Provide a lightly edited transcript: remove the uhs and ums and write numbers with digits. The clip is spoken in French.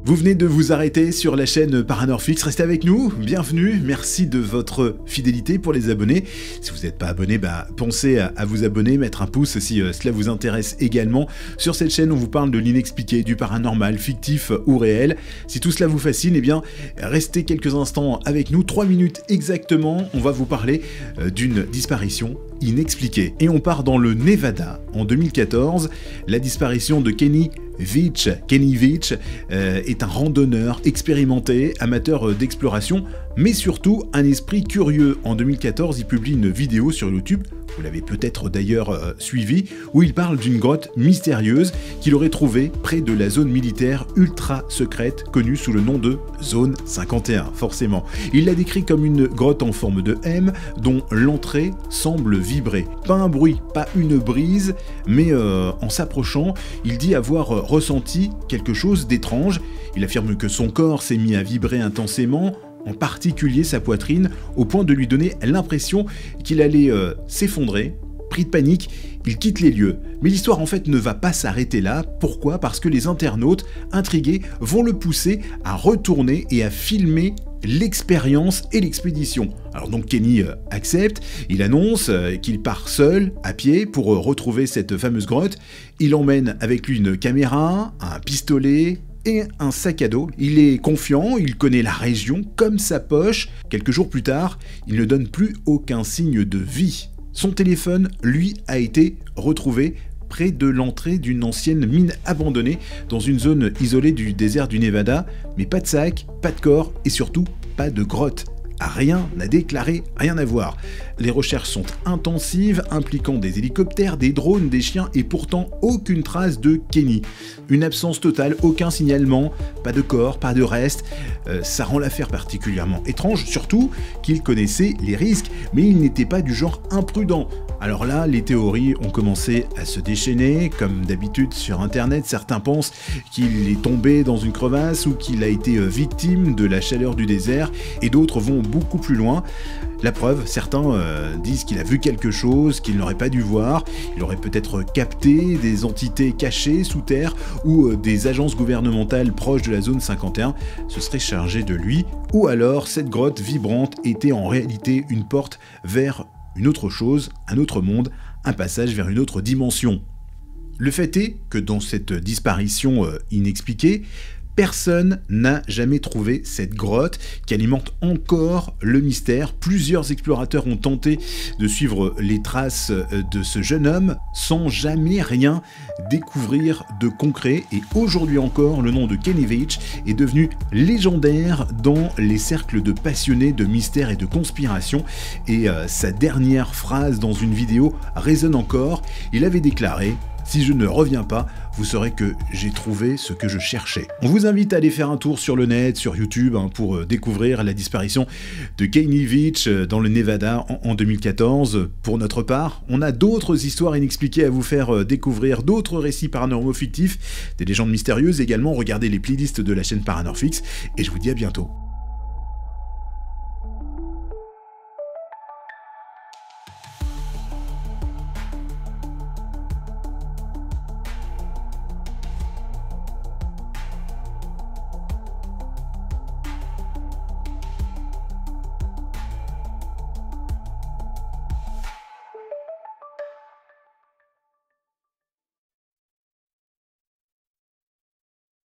Vous venez de vous arrêter sur la chaîne Paranorfix, restez avec nous, bienvenue, merci de votre fidélité pour les abonnés. Si vous n'êtes pas abonné, pensez à vous abonner, mettre un pouce si cela vous intéresse également. Sur cette chaîne, on vous parle de l'inexpliqué, du paranormal, fictif ou réel. Si tout cela vous fascine, eh bien, restez quelques instants avec nous, 3 minutes exactement, on va vous parler d'une disparition inexpliquée. Et on part dans le Nevada, en 2014, la disparition de Kenny Veach. Kenny Veach est un randonneur expérimenté, amateur d'exploration, mais surtout un esprit curieux. En 2014, il publie une vidéo sur YouTube, vous l'avez peut-être d'ailleurs suivi, où il parle d'une grotte mystérieuse qu'il aurait trouvée près de la zone militaire ultra secrète, connue sous le nom de Zone 51, forcément. Il la décrit comme une grotte en forme de M, dont l'entrée semble vibrer. Pas un bruit, pas une brise, mais en s'approchant, il dit avoir ressenti quelque chose d'étrange. Il affirme que son corps s'est mis à vibrer intensément, en particulier sa poitrine, au point de lui donner l'impression qu'il allait s'effondrer. Pris de panique, il quitte les lieux. Mais l'histoire en fait ne va pas s'arrêter là. Pourquoi ? Parce que les internautes, intrigués, vont le pousser à retourner et à filmer l'expérience et l'expédition. Alors donc Kenny accepte, il annonce qu'il part seul, à pied, pour retrouver cette fameuse grotte. Il emmène avec lui une caméra, un pistolet et un sac à dos. Il est confiant, il connaît la région comme sa poche. Quelques jours plus tard, il ne donne plus aucun signe de vie. Son téléphone, lui, a été retrouvé près de l'entrée d'une ancienne mine abandonnée dans une zone isolée du désert du Nevada, mais pas de sac, pas de corps et surtout pas de grotte. Rien à déclarer, rien à voir. Les recherches sont intensives, impliquant des hélicoptères, des drones, des chiens et pourtant aucune trace de Kenny. Une absence totale, aucun signalement, pas de corps, pas de reste. Ça rend l'affaire particulièrement étrange, surtout qu'il connaissait les risques, mais il n'était pas du genre imprudent. Alors là, les théories ont commencé à se déchaîner, comme d'habitude sur internet, certains pensent qu'il est tombé dans une crevasse ou qu'il a été victime de la chaleur du désert, et d'autres vont beaucoup plus loin. La preuve, certains disent qu'il a vu quelque chose qu'il n'aurait pas dû voir, il aurait peut-être capté des entités cachées sous terre ou des agences gouvernementales proches de la zone 51 se seraient chargées de lui, ou alors cette grotte vibrante était en réalité une porte vers une autre chose, un autre monde, un passage vers une autre dimension. Le fait est que dans cette disparition inexpliquée, personne n'a jamais trouvé cette grotte qui alimente encore le mystère. Plusieurs explorateurs ont tenté de suivre les traces de ce jeune homme sans jamais rien découvrir de concret. Et aujourd'hui encore, le nom de Kenny Veach est devenu légendaire dans les cercles de passionnés de mystère et de conspiration. Et sa dernière phrase dans une vidéo résonne encore. Il avait déclaré: si je ne reviens pas, vous saurez que j'ai trouvé ce que je cherchais. On vous invite à aller faire un tour sur le net, sur YouTube, pour découvrir la disparition de Kenny Veach dans le Nevada en 2014. Pour notre part, on a d'autres histoires inexpliquées à vous faire découvrir, d'autres récits paranormaux fictifs, des légendes mystérieuses également. Regardez les playlists de la chaîne Paranorfix et je vous dis à bientôt.